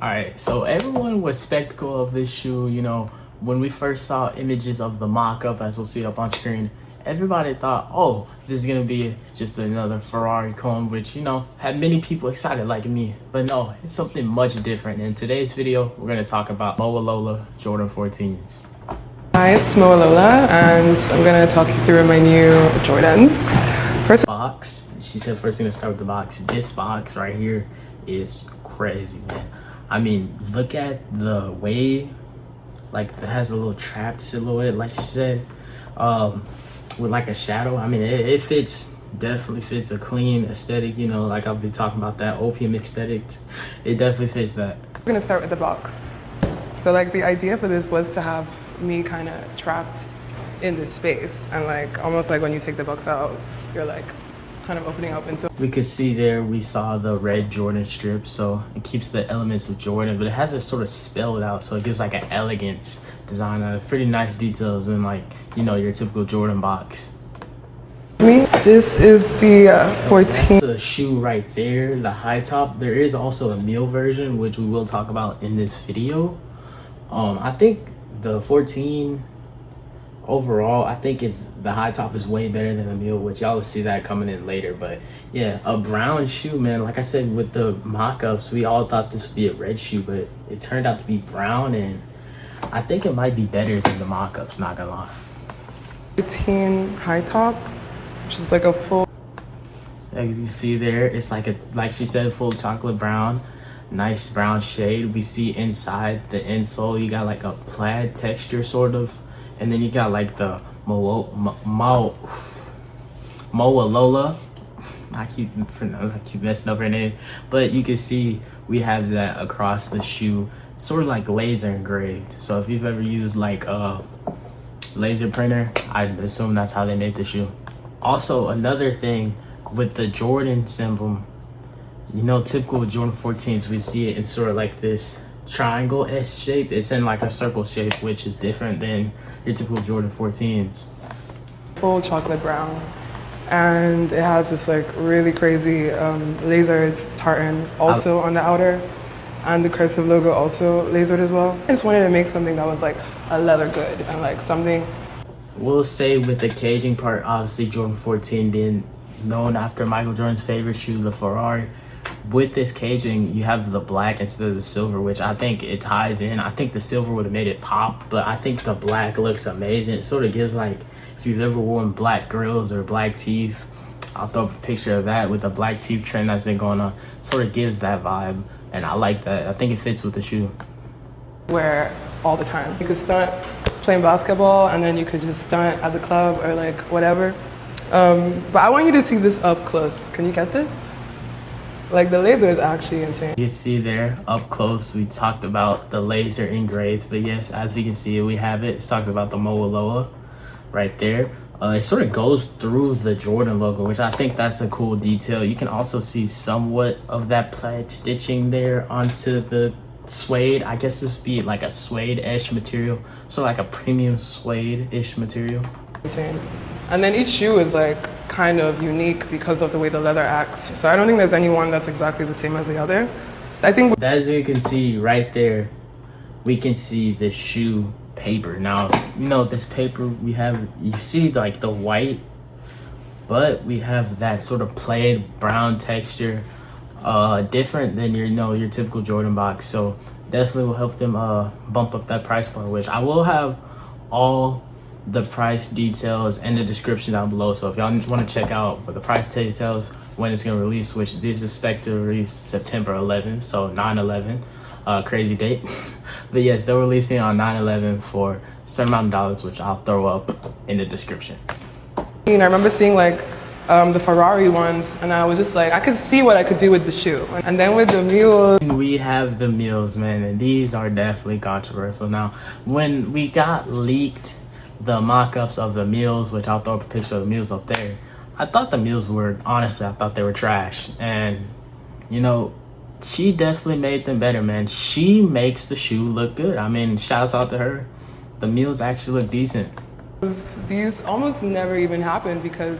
Alright, so everyone was skeptical of this shoe. You know, when we first saw images of the mock-up, as we'll see up on screen, everybody thought, oh, this is gonna be just another Ferrari clone, which, you know, had many people excited like me. But no, it's something much different. In today's video, we're gonna talk about Mowalola Jordan 14s. Hi, it's Mowalola, and I'm gonna talk you through my new Jordans. First box, she said first gonna start with the box. This box right here is crazy, man. I mean, look at the way, like, it has a little trapped silhouette, like she said, with like a shadow. I mean, it fits, definitely fits a clean aesthetic, you know, like I've been talking about that opium aesthetic. It definitely fits that. we're gonna start with the box. So like the idea for this was to have me kind of trapped in this space, and like almost like when you take the box out, you're like kind of opening up into. We could see there, we saw the red Jordan strip, so it keeps the elements of Jordan, but it has it sort of spelled out, so it gives like an elegance design, pretty nice details in, like, you know, your typical Jordan box. This is the 14. That's a shoe right there, the high top. There is also a Mule version, which we will talk about in this video. I think the 14 overall, I think the high top is way better than the Mule, which y'all will see that coming in later. But yeah, a brown shoe, man. Like I said, with the mock-ups, we all thought this would be a red shoe, but it turned out to be brown, and I think it might be better than the mock-ups, not gonna lie. 15 high top, which is like a full. Like you see there, it's like she said, full chocolate brown, nice brown shade. We see inside the insole, you got like a plaid texture sort of. And then you got like the Mowalola. I keep messing up her name, but you can see we have that across the shoe, sort of like laser engraved. So if you've ever used like a laser printer, I assume that's how they made the shoe. Also, another thing with the Jordan symbol, you know, typical with Jordan 14s, we see it in sort of like this triangle S shape. It's in like a circle shape, which is different than your typical Jordan 14s. Full chocolate brown, and it has this like really crazy laser tartan also on the outer, and the cursive logo also lasered as well. I just wanted to make something that was like a leather good, and like something. We'll say with the caging part, obviously Jordan 14 being known after Michael Jordan's favorite shoe, the Ferrari. With this caging, you have the black instead of the silver, which I think it ties in. I think the silver would have made it pop, but I think the black looks amazing. It sort of gives, like, if you've ever worn black grills or black teeth, I'll throw up a picture of that with the black teeth trend that's been going on. Sort of gives that vibe, and I like that. I think it fits with the shoe. Wear all the time. You could stunt playing basketball, and then you could just stunt at the club or like whatever. But I want you to see this up close. Can you get this? Like, the laser is actually insane. You see there up close, we talked about the laser engraved, but yes, as we can see, we have it. It's talked about the Mowalola right there. It sort of goes through the Jordan logo, which I think that's a cool detail. You can also see somewhat of that plaid stitching there onto the suede. I guess this would be like a suede-ish material, so like a premium suede-ish material. Insane. And then each shoe is like kind of unique because of the way the leather acts. So I don't think there's any one that's exactly the same as the other. I think as you can see right there, we can see the shoe paper. Now, you know, this paper we have, you see like the white, but we have that sort of plaid brown texture, different than your, you know, your typical Jordan box. So definitely will help them bump up that price point, which I will have all the price details in the description down below. So if y'all want to check out the price details, when it's going to release, which is expected to release September 11th, so 9/11, crazy date. But yes, they're releasing on 9/11 for a certain amount of dollars, which I'll throw up in the description. I remember seeing like the Ferrari ones, and I was just like, I could see what I could do with the shoe. And then with the Mules, we have the Mules, man, and these are definitely controversial. Now, when we got leaked the mock-ups of the Mules, which I'll throw up a picture of the Mules up there, I thought the Mules were, honestly, I thought they were trash. And, you know, she definitely made them better, man. She makes the shoe look good. I mean, shouts out to her. The Mules actually look decent. These almost never even happened because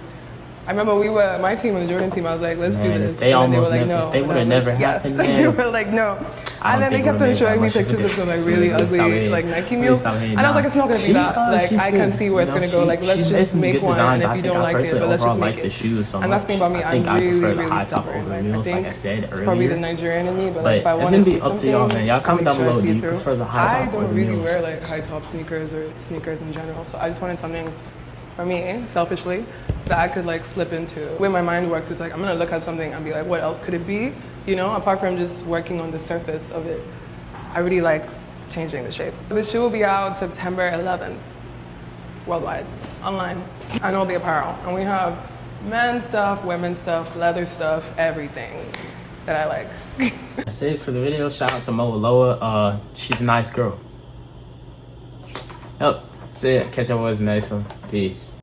I remember my team and the Jordan team, I was like, let's do this. If they almost, they would have never happened, They were like, no. And then they kept on showing me pictures of some like really ugly like Nike Mules, and I was like, it's not gonna be that. Like I can see where it's gonna go. Like let's just make one, and if you don't like it, but let's just make it. And that's the thing about me. I'm really stubborn. Like I think it's probably the Nigerian in me, but like if I want to be up to y'all, man. Y'all comment down below. Do you prefer the high top or the Mules? I don't really wear like high top sneakers or sneakers in general, so I just wanted something for me, selfishly, that I could like slip into. The way my mind works is like I'm gonna look at something and be like, what else could it be? You know, apart from just working on the surface of it. I really like changing the shape. The shoe will be out September 11th, worldwide, online, and all the apparel. And we have men's stuff, women's stuff, leather stuff, everything that I like. That's it for the video. Shout out to Mowalola. She's a nice girl. Yep, that's it. Catch y'all boys in the next one. Peace.